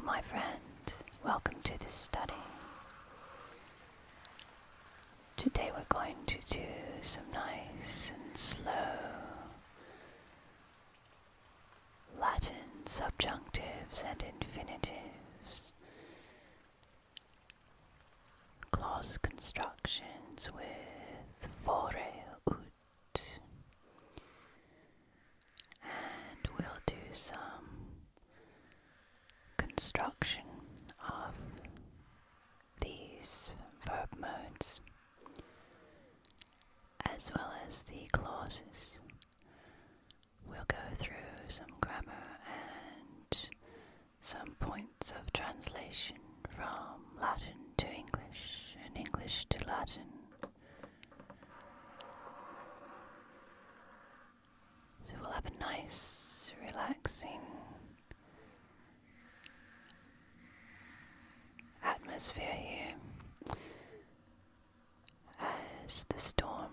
my friend. Welcome to this study. Today we're going to do some nice and slow Latin subjunctives and infinitives, clause constructions with fore, ut, and we'll do some construction of these verb modes as well as the clauses. We'll go through some grammar and some points of translation from Latin to English and English to Latin. So we'll have a nice, relaxing atmosphere here as the storm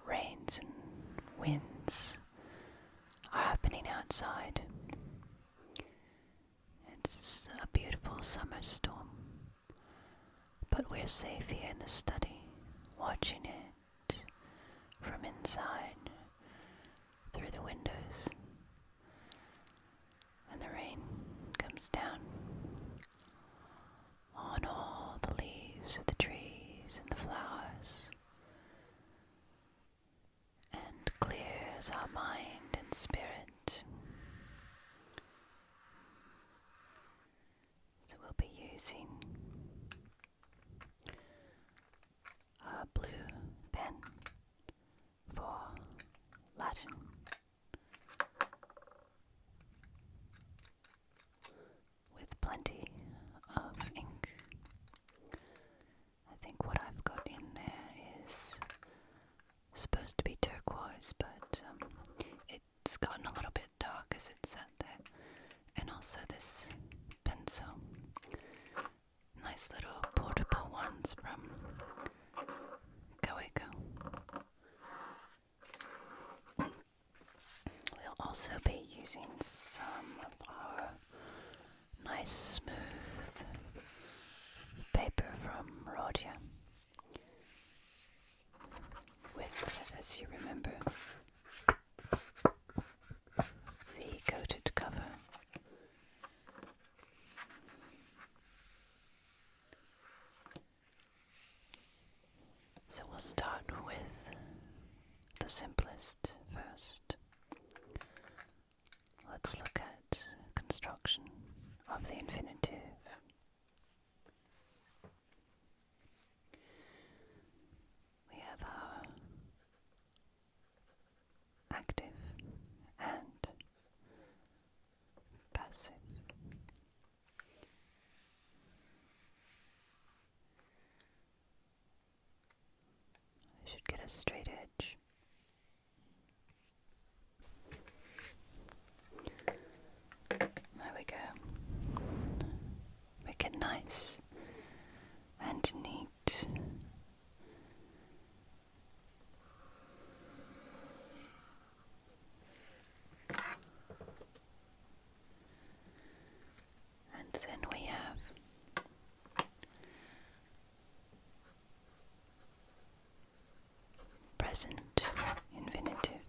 rains and winds are happening outside. It's a beautiful summer storm, but we're safe here in the study, watching it from inside through the windows, and the rain comes down on all the leaves of the trees and the flowers and clears our mind and spirit. So we'll be using a blue pen for Latin, with plenty of ink. I think what I've got in there is supposed to be turquoise, but it's gotten a little bit dark as it sat there. And also this pencil, nice little portable ones from Coeco. We'll also be using some of our nice smooth paper from Rhodia with, as you remember, the coated cover. So we'll start with the simplest first. Let's look at construction of the infinitive. We have our active and passive. I should get a straight edge. There we go. Make it nice and neat. And then we have present infinitive,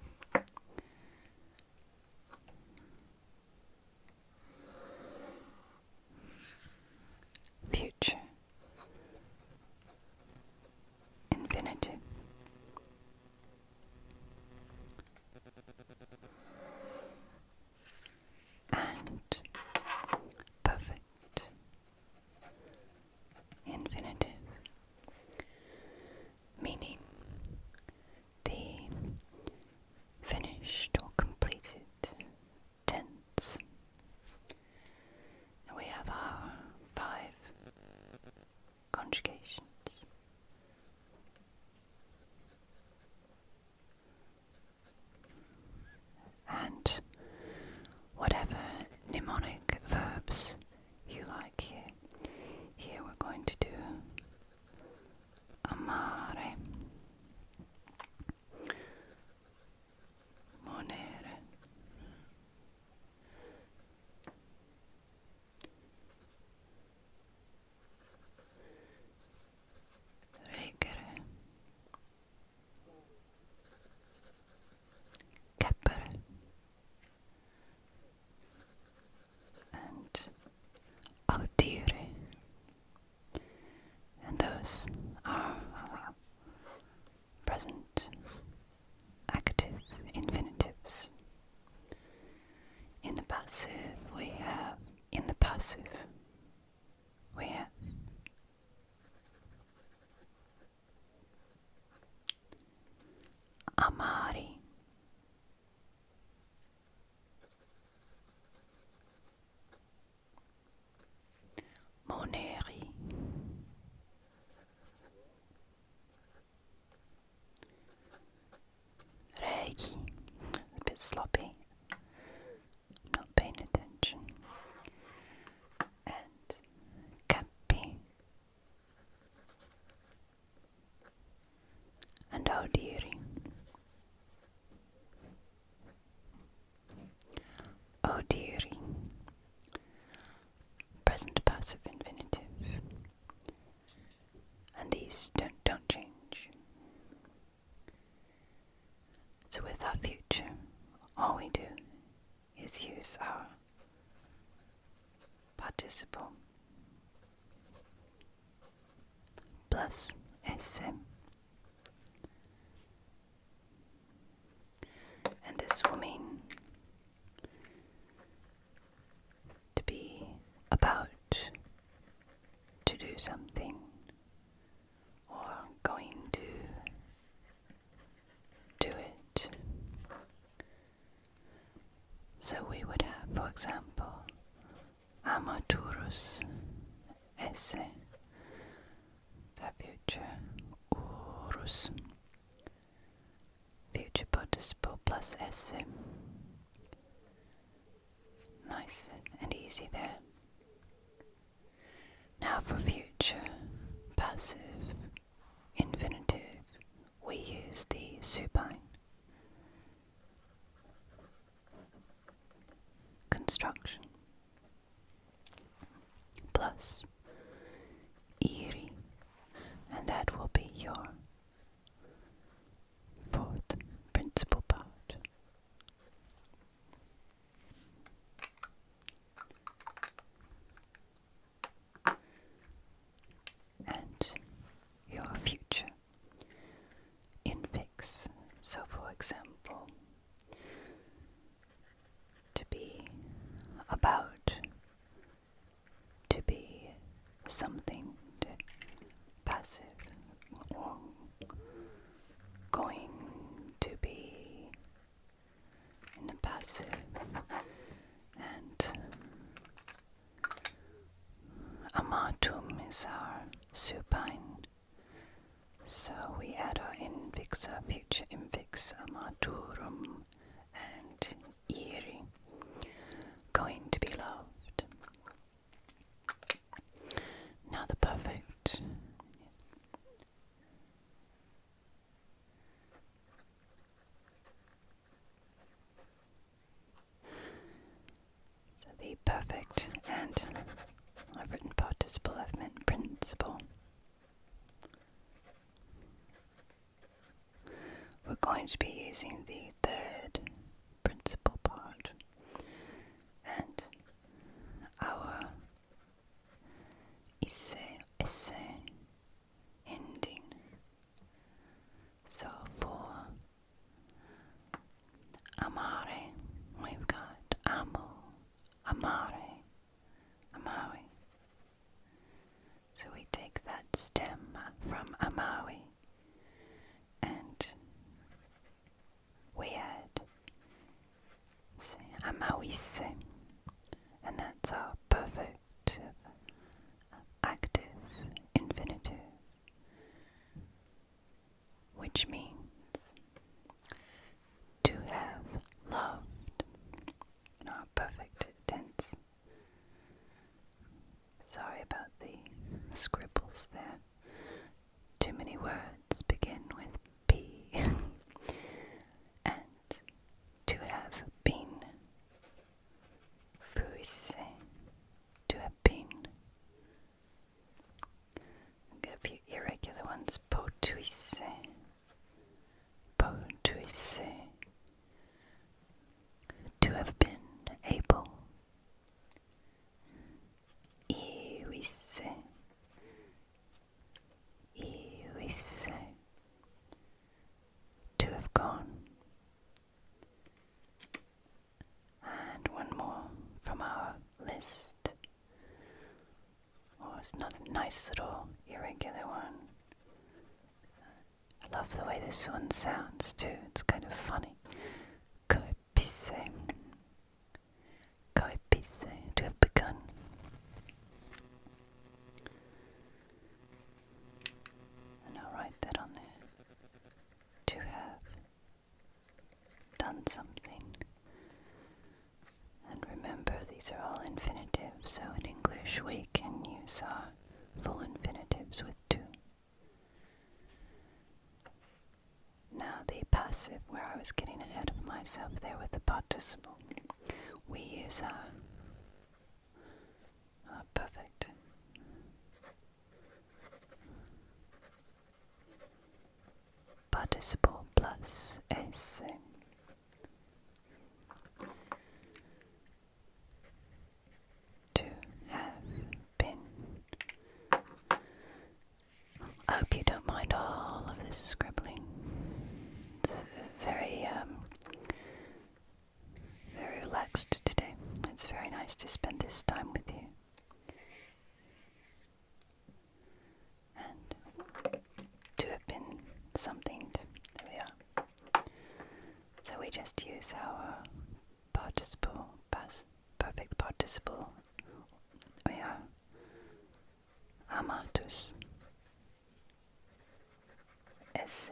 future infinitive, and perfect infinitive, meaning the passive, we have amare, moneri, regi, a bit sloppy, not paying attention, and cappi, and audiri. Audiri, present passive infinitive, and these don't change. So with our future, all we do is use our participle plus esse, and this will mean to be about to do something or going to do it. So we would have, for example, amaturus esse, the future, urus, future participle plus esse. Nice and easy there. Now for future passive infinitive, we use the supine construction plus iri, and that will be your fourth principal part. And your future infix. So for example, to be about, to be something passive, or going to be in the passive, and amatum is our supine, so we add our infix, our future infix, amaturum, and iri, going to be loved. Now the perfect. So the perfect, and I've written participle, I've meant principle. We're going to be using the third principal part, and our esse ending. So for amare, we've got amo, amare, amawi. So we take that stem from amawi and we add amawise, and that's our perfect active infinitive, which means to have loved in our perfect tense. Sorry about the scribbles there. Too many words begin with P. And to have been, fuisse, to have been. I'll get a few irregular ones. Potuisse, potuisse, to have been able. Iwisse, iwisse, to have gone. And one more from our list. was another nice little irregular one. I love the way this one sounds too, it's kind of funny. Coepisse. Coepisse, to have begun. And I'll write that on there. To have done something. And remember, these are all infinitives, so in English we can use our full infinitives with to. Now the passive, where I was getting ahead of myself there with the participle, we use our perfect. Participle plus esse. To have been. I hope you don't mind all of this scribbling. It's very, very relaxed today. It's very nice to spend this time with you. And to have been something. There we are. So we just use our participle, perfect participle. We are amatus esse.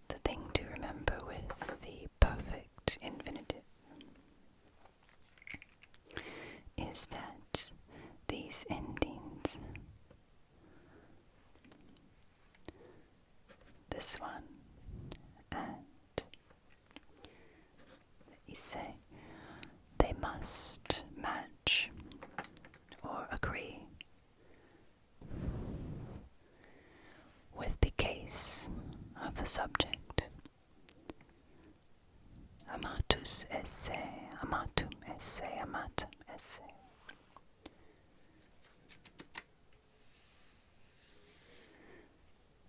The thing to remember with the perfect infinitive is that these endings, this one and esse, they must match or agree with the case of the subject. Amatus esse, amatum esse, amatum esse.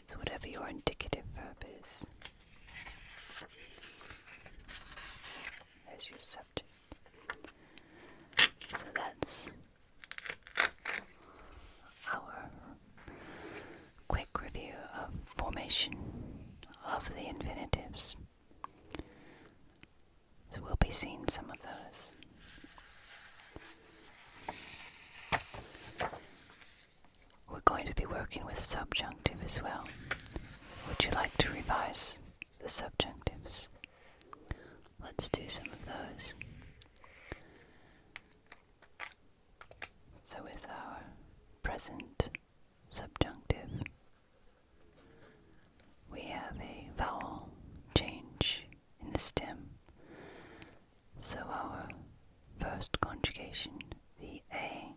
So whatever your indicative verb is, as your subject. So that's our quick review of formation of the infinitives. So we'll be seeing some of those. We're going to be working with subjunctive as well. Would you like to revise the subjunctives? Let's do some of those. So with our present subjunctive, we have a vowel change in the stem. So our first conjugation, the A,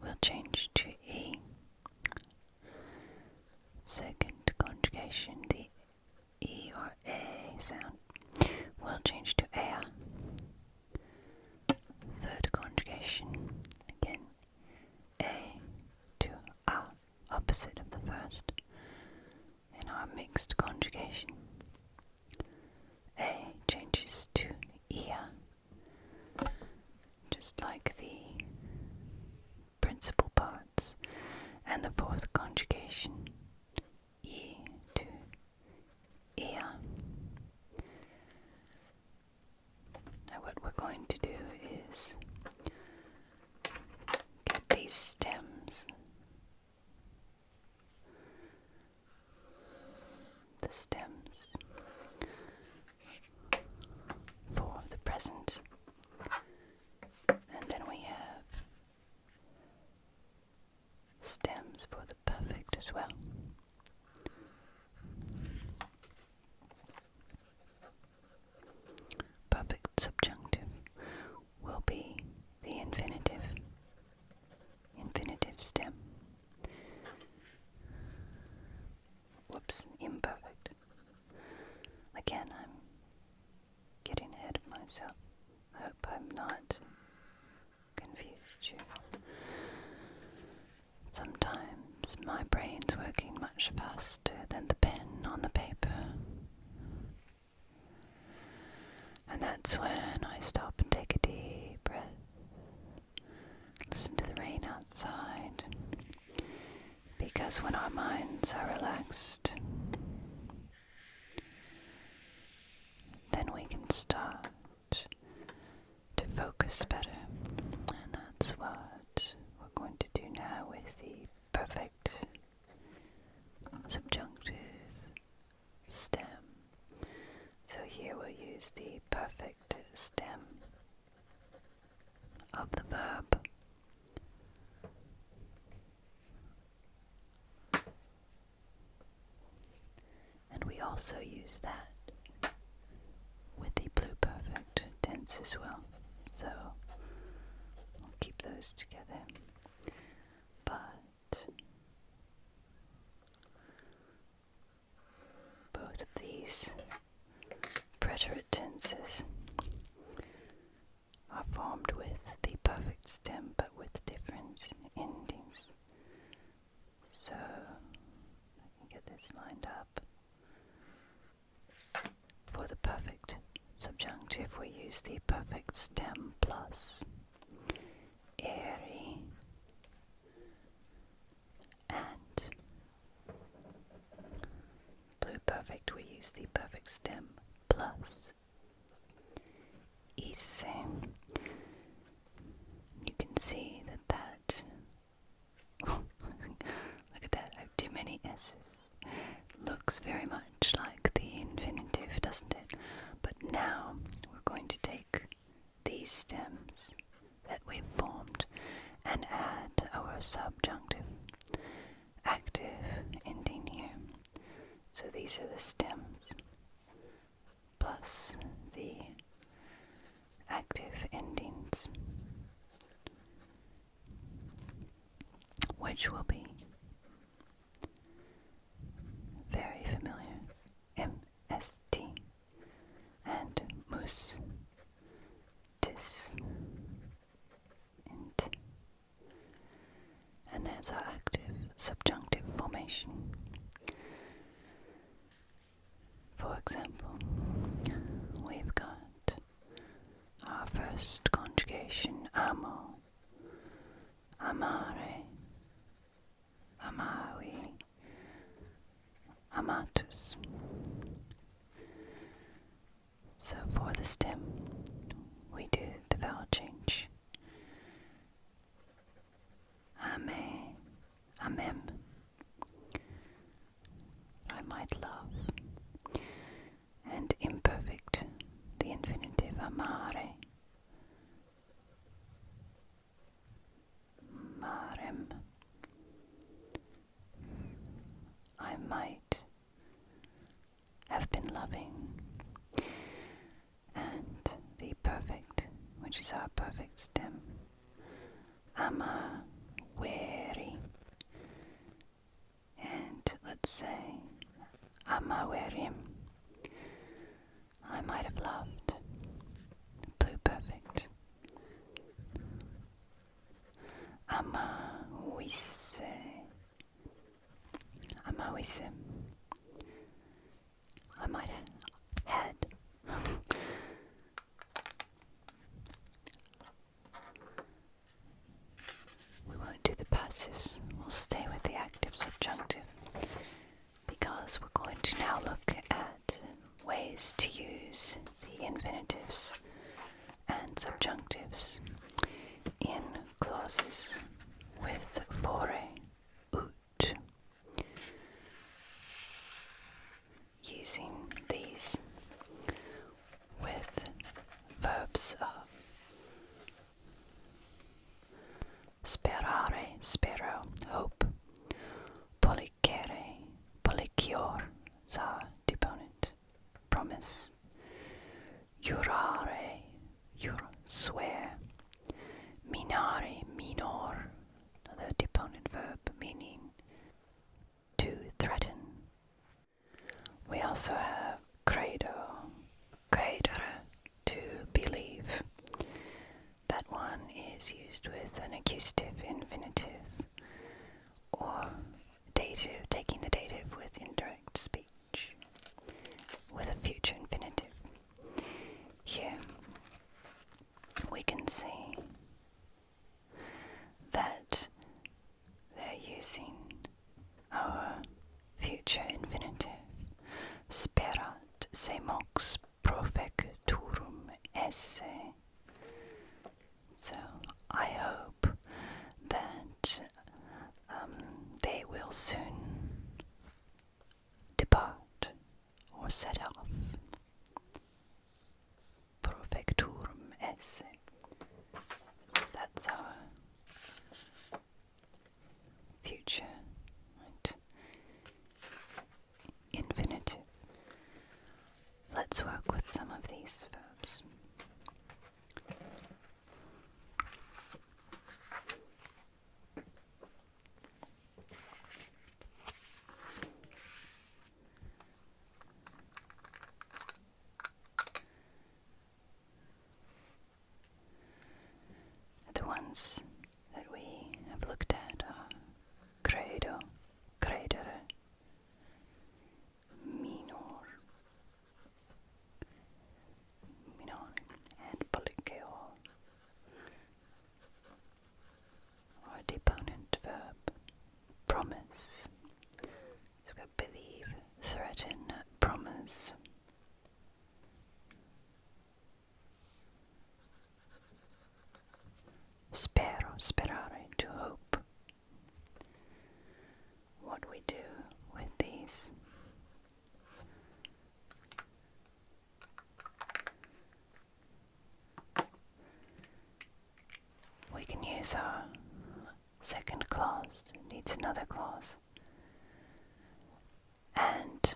will change to E. Second conjugation, the E or A sound, will change to A. Third conjugation, again, A to A, opposite of the first. In our mixed conjugation, A changes to Ia, just like the principal parts. And the fourth conjugation, E to Ia. Now what we're going to do is get these stems, the stems for the present, and then we have stems for the perfect as well. Perfect subjunctive will be the infinitive stem. Whoops, imperfect. Again, I'm getting ahead of myself. I hope I'm not confused you. Sometimes my brain's working much faster than the pen on the paper. And that's when I stop and take a deep breath because when our minds are relaxed, then we can start to focus better. And that's what we're going to do now with the perfect subjunctive stem. So here we'll use the perfect stem of the verb. And we also use that with the pluperfect tense as well. So we'll keep those together. But both of these preterite tenses are formed with the perfect stem but with different endings. So I can get this lined up. For the perfect subjunctive, we use the perfect stem plus eri, and pluperfect, we use the perfect stem plus ise. You can see that look at that, I have too many S's. Looks very much like the infinitive, doesn't it? But now we're going to take these stems that we've formed and add our subjunctive active ending here. So these are the stems plus the active endings, which will be very familiar. MST and mus, tis, int. And there's our active subjunctive formation. For example, we've got our first conjugation, amo, amare, amavi, amatus. So for the stem, we do the vowel change. Ame, amem, I might love. And imperfect, the infinitive, amare, marem, I might have been loving. And the perfect, which is our perfect stem, ama, weri, and let's say ama werim, I might have loved. Pluperfect, ama wisse, ama wissim, I might have had. We won't do the passives, we'll stay with the active subjunctive, because we're going to now look at ways to use the infinitives and subjunctives in clauses with fore, ut, using these with verbs of sperare, spero, hope, policere, policior, is our deponent, promise, jurare, swear, minare, minor, another deponent verb meaning to threaten. We also have credo, credere, to believe. That one is used with an accusative infinitive or dative, taking the dative with indirect speech with a future infinitive. Here we can see that they're using soon depart or set off. Profecturum esse. That's our future, right? Infinitive. Let's work with some of these verbs. The ones that we have looked at are credo, credere, minor, and polykeo, or deponent verb, promise. So we've got believe, threaten, promise. Spero, sperare, to hope. What we do with these. We can use our second clause, it needs another clause, and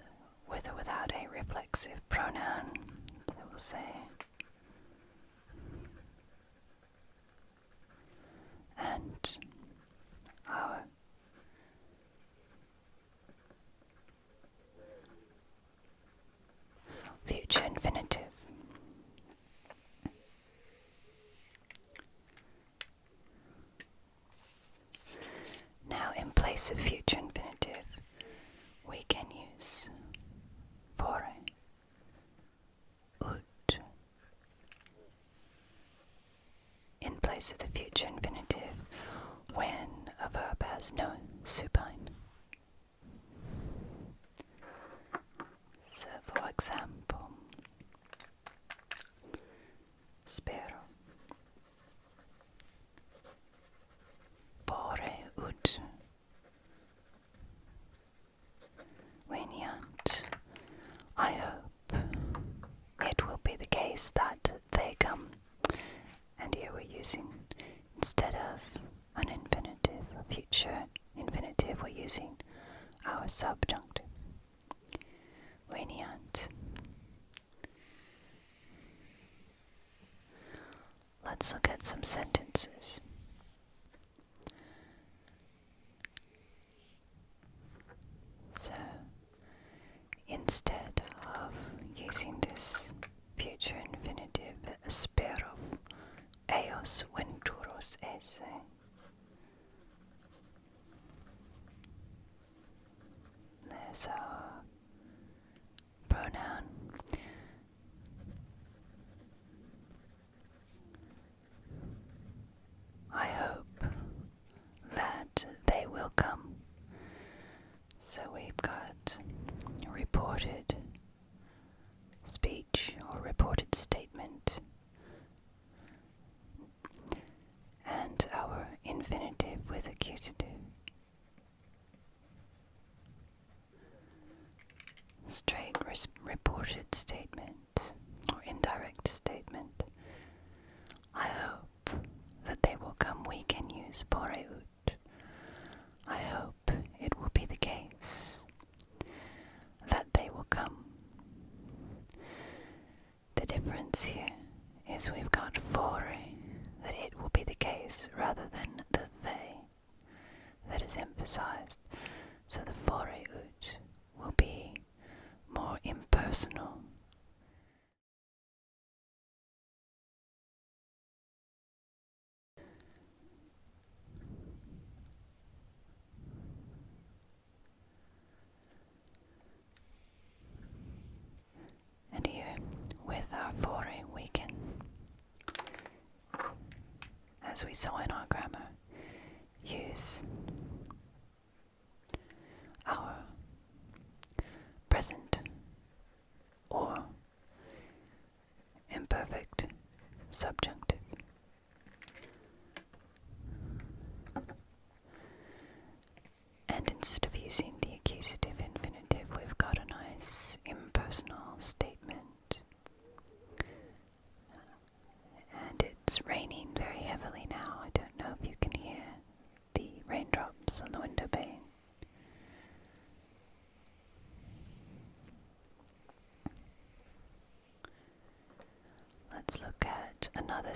with or without a reflexive pronoun, I will say and our future infinitive. Now, in place of future infinitive, we can use fore, ut. In place of the future infinitive, when a verb has no supine. So, for example, spero. Fore ut veniant. I hope it will be the case that they come. And here we're using, instead of an infinitive, a future infinitive, we're using our subjunctive. Veniant. Let's look at some sentences. So, instead of using this future infinitive, spero eos venturos esse, there's our pronoun. I hope that they will come. So we've got reported speech or reported statement, and our infinitive with accusative. Straight reported statement or indirect statement. I hope that they will come. We can use fore ut. I hope it will be the case that they will come. The difference here is we've got fore, that it will be the case, rather than the they, that is emphasized. So the fore ut will be more impersonal. And here, with our fore, we can, as we saw in our grammar, use our present or imperfect subjunctive. And instead of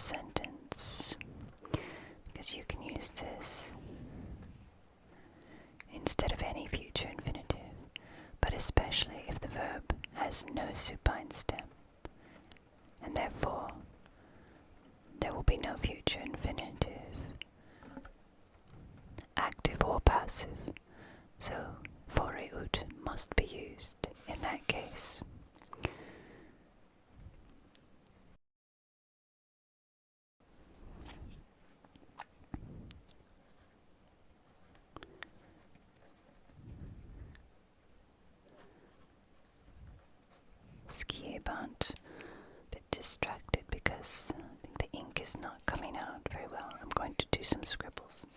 sentence, because you can use this instead of any future infinitive, but especially if the verb has no supine stem, and therefore there will be no future infinitive, active or passive, so fore ut must be used in that case. Skieband, a bit distracted because I think the ink is not coming out very well. I'm going to do some scribbles.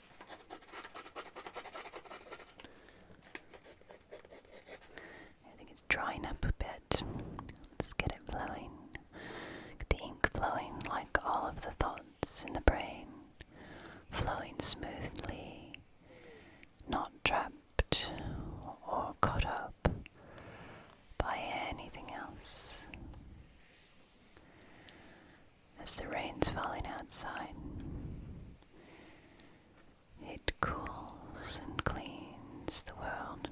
I think it's drying up a bit. Let's get it flowing. Get the ink flowing like all of the thoughts in the brain, flowing smoothly, not trapped or caught up by anything else. As the rain's falling outside, it cools and cleans the world,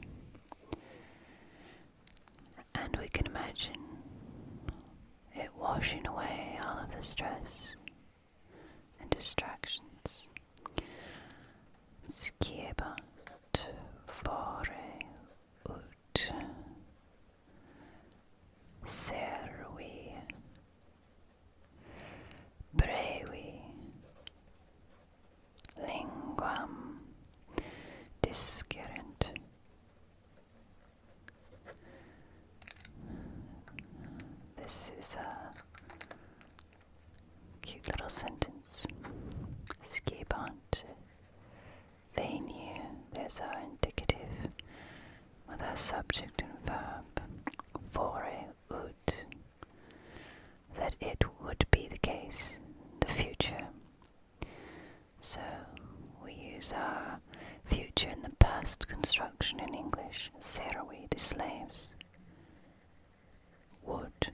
and we can imagine it washing away all of the stress and distractions. Skiebat fore ut servi brevi linguam discerent. This is a cute little sentence. Skibant. They knew. There's our indicative with our subject and verb. Fore ut. That it would be the case in the future. So we use our future in the past construction in English. Servi, the slaves, would.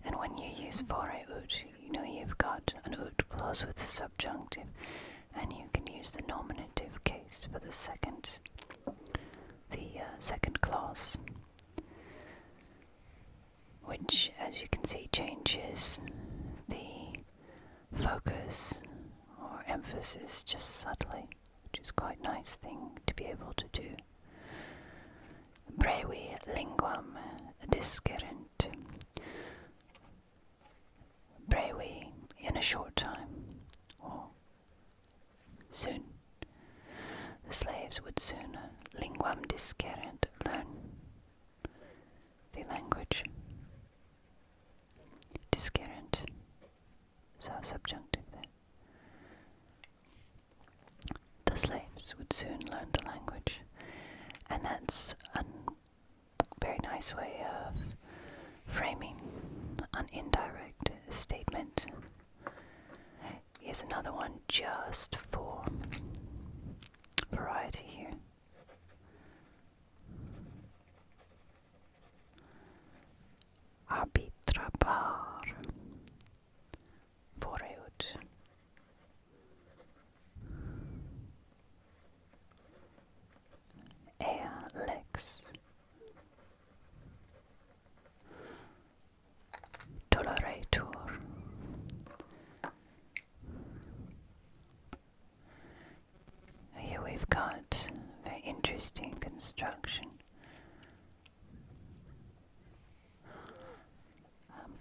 And when you use fore ut, you know you've got an ut clause with subjunctive, and you can use the nominative case for the second clause, which, as you can see, changes the focus or emphasis just subtly, which is quite a nice thing to be able to do. Brevi linguam discerent. Brevi, in a short time, or soon. The slaves would soon, linguam discerent, learn the language. Discerent, so subjunctive there. The slaves would soon learn the language, and that's a very nice way of framing an indirect statement. Here's another one just for variety here. Arbitrabar fore ut. Ea lex toleretur. Here we've got a very interesting construction.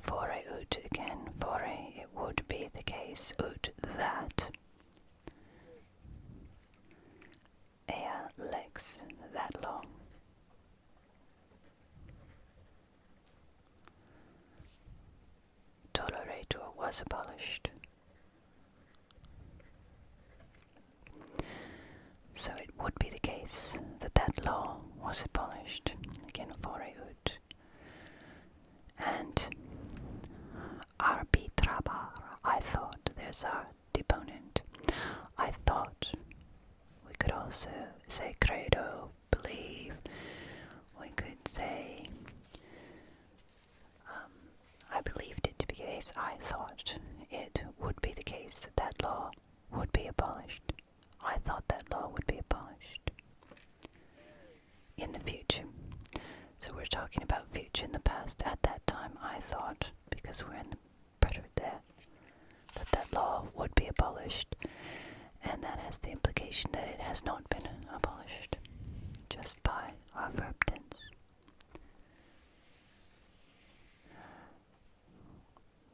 Fore ut again. Fore, it would be the case. Ut, that. Ea lex, that law. Toleretur was abolished. So it would be the case that that law was abolished. Again, fore ut. And arbitrabar, I thought, there's our deponent. I thought. We could also say credo, believe. We could say I believed it to be the case. I thought it indication that it has not been abolished just by our verb tense.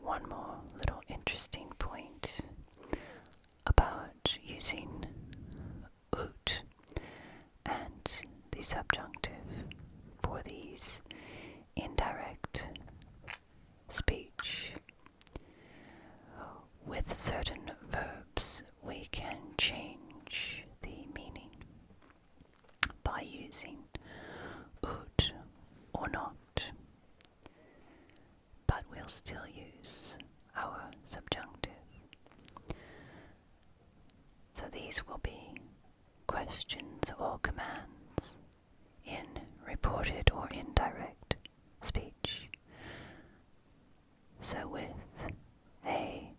One more little interesting point about using ut and the subjunctive for these indirect speech. With certain verbs, we can change the meaning by using ut or not, but we'll still use our subjunctive. So these will be questions or commands in reported or indirect speech. So with a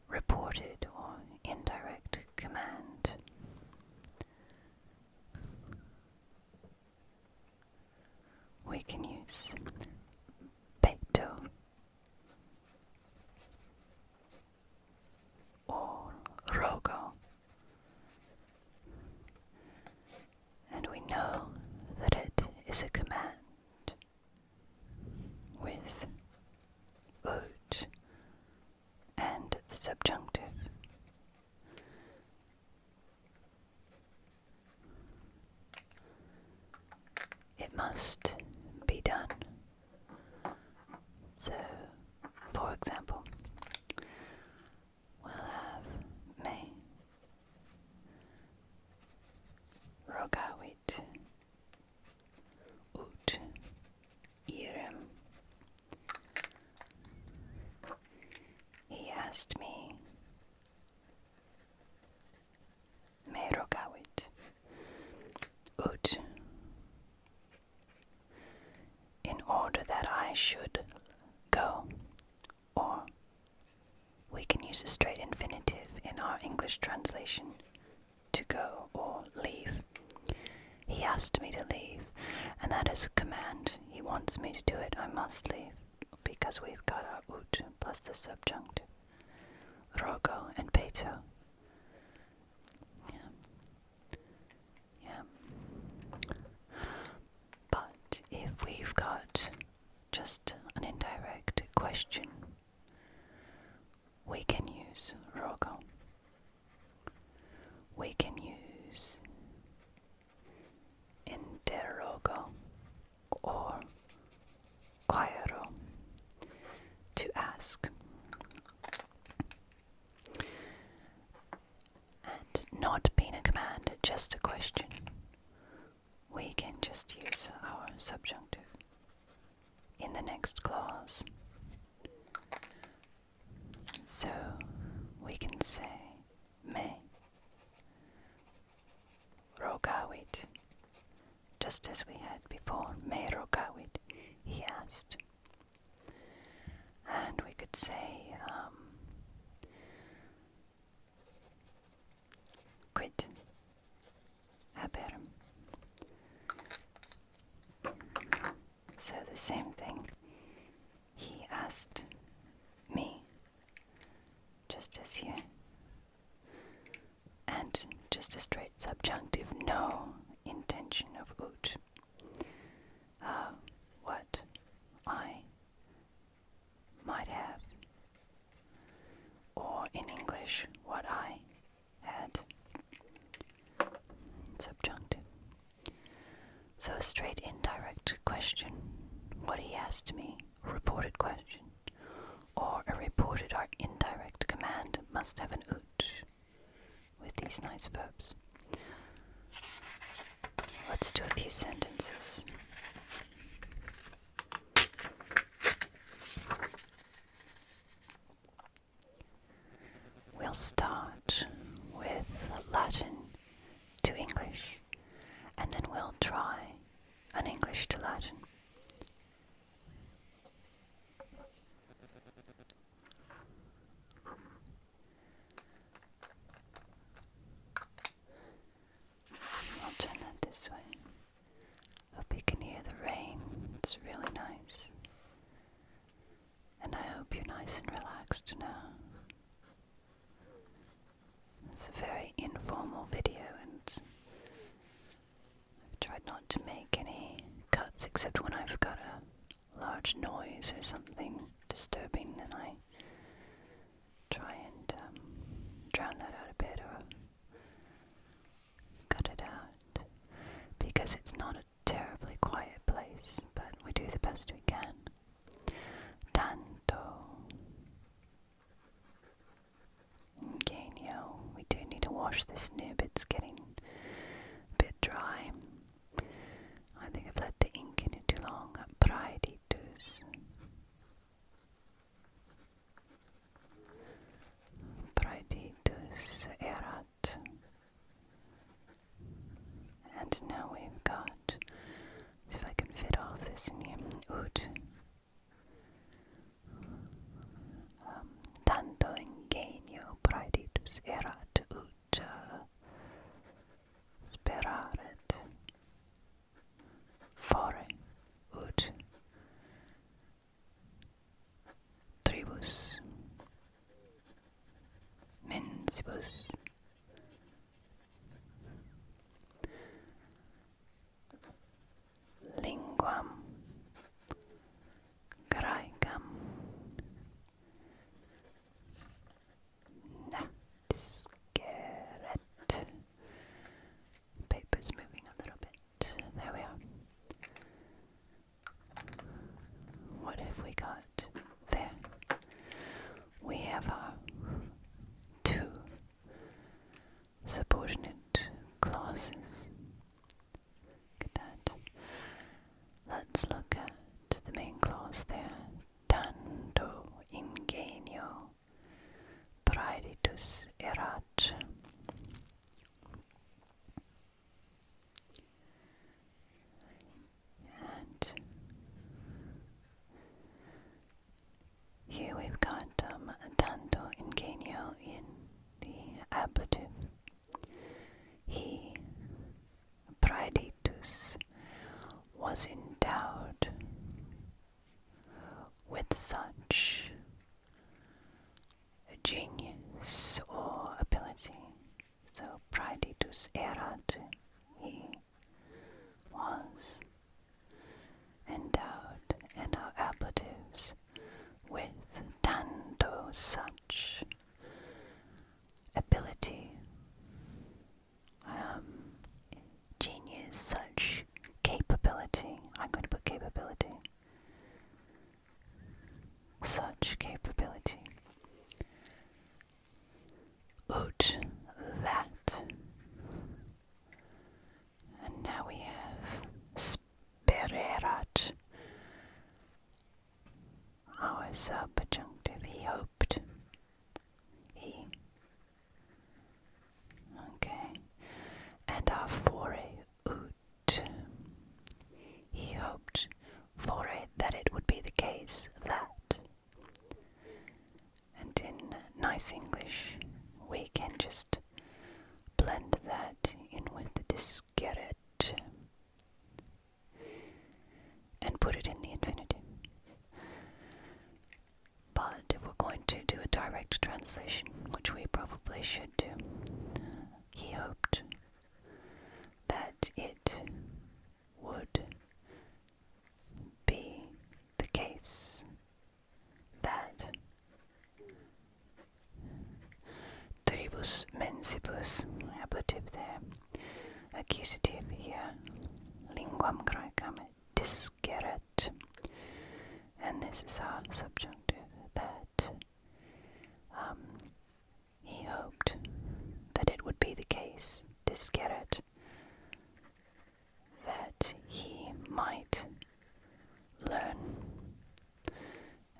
reported or indirect command, we can use peto or rogo, and we know that it is a command with ut and the subjunctive. It must be done. So, for example, we'll have me rogavit ut irem. He asked me me rogavit ut, in order that I should go, or we can use a straight infinitive in our English translation, to go or leave. He asked me to leave, and that is a command. He wants me to do it. I must leave, because we've got our ut plus the subjunctive, rogo and peto. But if we've got just an indirect question, we can use rogo. We can use interrogo or quaero to ask. And not being a command, just a question, we can just use our subjunctive in the next clause. So we can say me rogavit, just as we had before, me rogavit, he asked. And we could say quid haberem. So the same thing, he asked me, just as here, and just a straight subjunctive, no intention of ut. What I might have, or in English, what I had, subjunctive. So a straight indirect question, what he asked me, reported question, or a reported or indirect command must have an ut with these nice verbs. Let's do a few sentences. We'll start with Latin to English, and then we'll try an English to Latin. I'll turn that this way. Hope you can hear the rain. It's really nice. And I hope you're nice and relaxed now. It's a very informal noise or something disturbing, then I try and drown that out a bit or cut it out, because it's not a terribly quiet place, but we do the best we can. Tanto. Ingenio. We do need to wash this nib, it's getting a bit dry. I think I've let the ink in it too long. Praeditus. Praeditus erat. And now we've got, see if I can fit all of this in here. Ut. Tanto ingenio praeditus erat ut speraret. Fore ut tribus mensibus linguam graecam disceret. Paper's moving a little bit. There we are. What have we got there? We have our two subordinate clauses. Look at that. Let's look at the main clause there. Tanto ingenio praeditus erat. And here we've got tanto ingenio in the ablative. He, praeditus, was endowed with such a genius or ability. So praeditus erat, he was endowed, and our ablatives with tanto, such ability, genius, such capability. I'm going to put capability. Such capability. Ut, that. And now we have spererat, our subjunctive. He hoped. He. Okay. And our fore, ut. He hoped, fore, that it would be the case that. And in nice English, we can just blend that in with the disceret and put it in the infinitive. But if we're going to do a direct translation, which we probably should do, he hoped that it would be the case that tribus mensibus, ablative there, accusative here, linguam graecam disceret, and this is our subjunctive, that he hoped that it would be the case, disceret, that he might learn,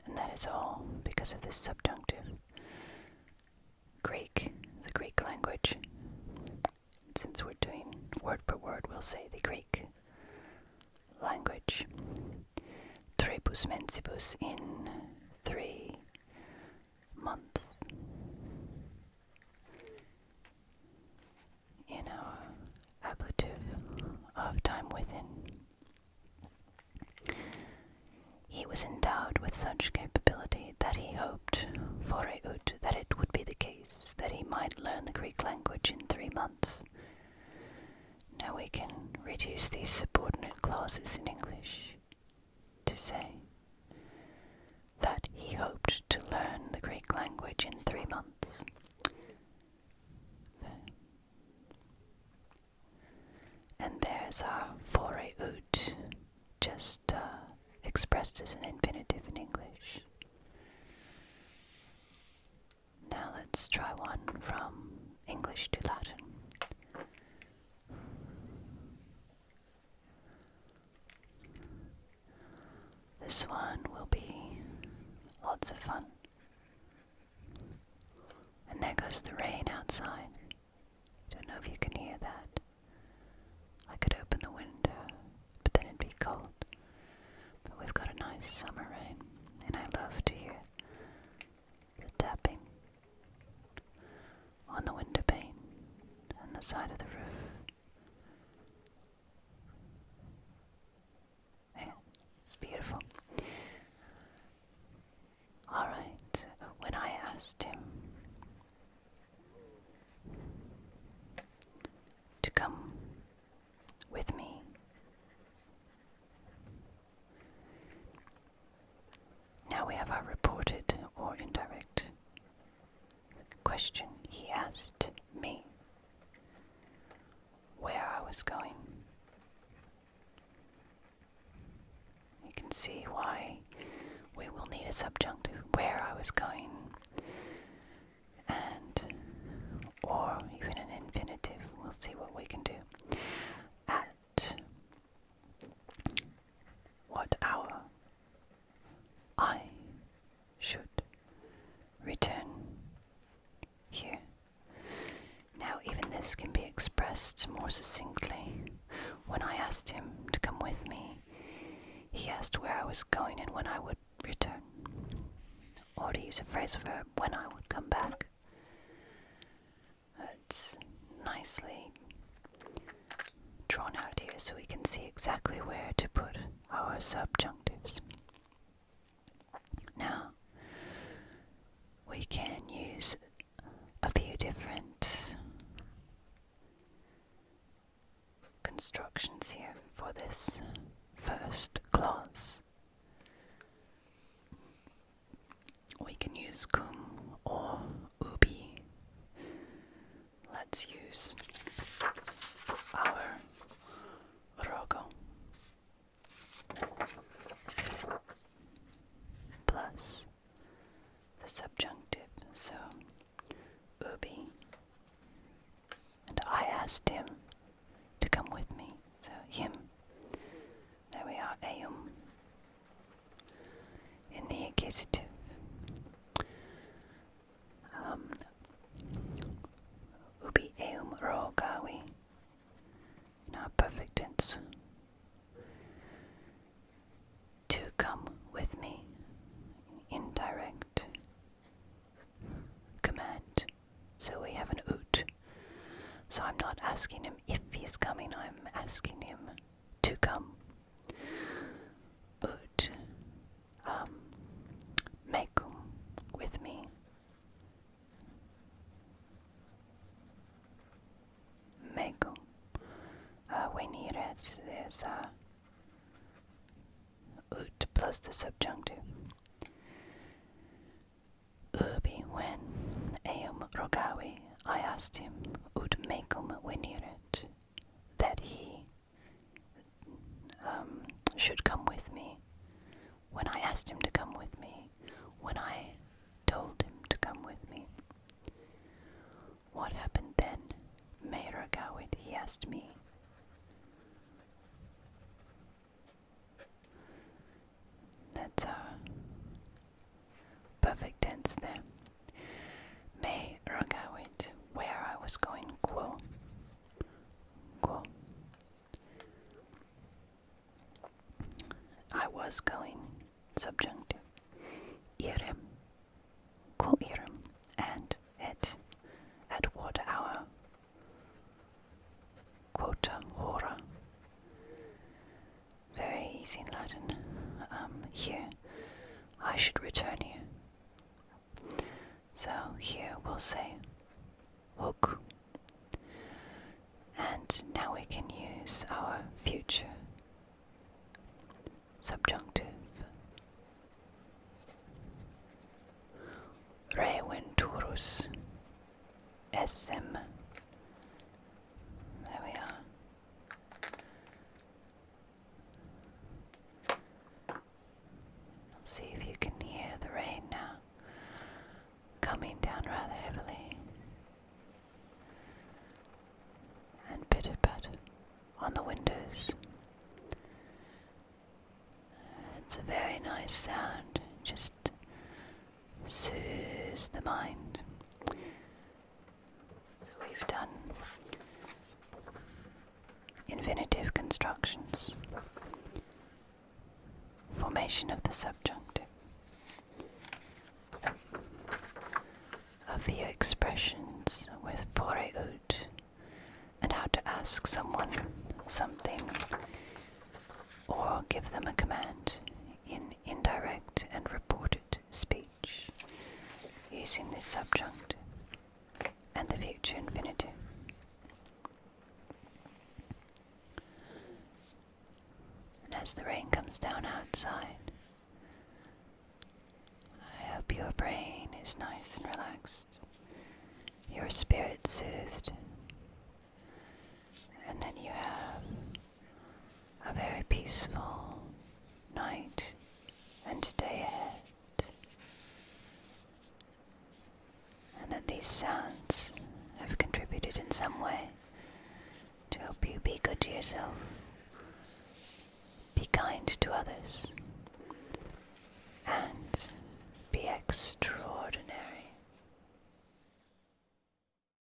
and that is all because of this subjunctive. The Greek language. Since we're doing word per word, we'll say the Greek language. Tribus mensibus, in 3 months. In our ablative of time within. He was endowed with such capability that he hoped, fore ut, that it would be the case that he might learn the Greek language in 3 months. Now we can reduce these subordinate clauses in English to say, used as an infinitive in English. Now let's try one from English to Latin. This one will be lots of fun. And there goes the rain outside. Don't know if you can hear that. I could open the window, but then it'd be cold. But we've got a nice summer rain, and I love to hear the tapping on the window pane and the side of the roof. Yeah, it's beautiful. Alright, when I asked him to come with me, now we have our reported or indirect question. He asked me where I was going. You can see why we will need a subjunctive. Where I was going, and or even an infinitive. We'll see what we can do. At what hour I should return here. Now even this can be expressed more succinctly. When I asked him to come with me, he asked where I was going and when I would return. Or to use a phrasal verb, when I would come back. It's nicely drawn out here so we can see exactly where to put our subjunctives. Now, we can use a few different constructions here for this first clause. We can use cum or ubi. Let's use our rogo plus the subjunctive, so ubi. And I asked him to come with me, so him. There we are, eum in the accusative. Ubi eum rogavi in our perfect tense. To come with me, indirect command. So we have an ut. So I'm not asking him if he's coming, I'm asking him to come. Ut mecum, with me. Mecum. Venire, there's ut plus the subjunctive. Ubi, when eum rogavi, I asked him, ut mecum veniret, that he should come with me. When I asked him to come with me, when I told him to come with me. What happened then? Me rogavit, he asked me. That's our perfect tense there. Me rogavit, where I was going, quo. Quo. I was going, subjunctive. Irem, quo irem, and at what hour? Quota hora. Very easy in Latin. Here, I should return here. So here we'll say hoc. And now we can use our future subjunctive. Reventurus SM. There we are. nice sound, just soothes the mind. We've done infinitive constructions, formation of the subjunctive, a few expressions with fore, and how to ask someone something or give them a command in indirect and reported speech using the subjunctive and the future infinitive. And as the rain comes down outside, I hope your brain is nice and relaxed, your spirit soothed, and then you have a very peaceful night and day ahead. And that these sounds have contributed in some way to help you be good to yourself, be kind to others,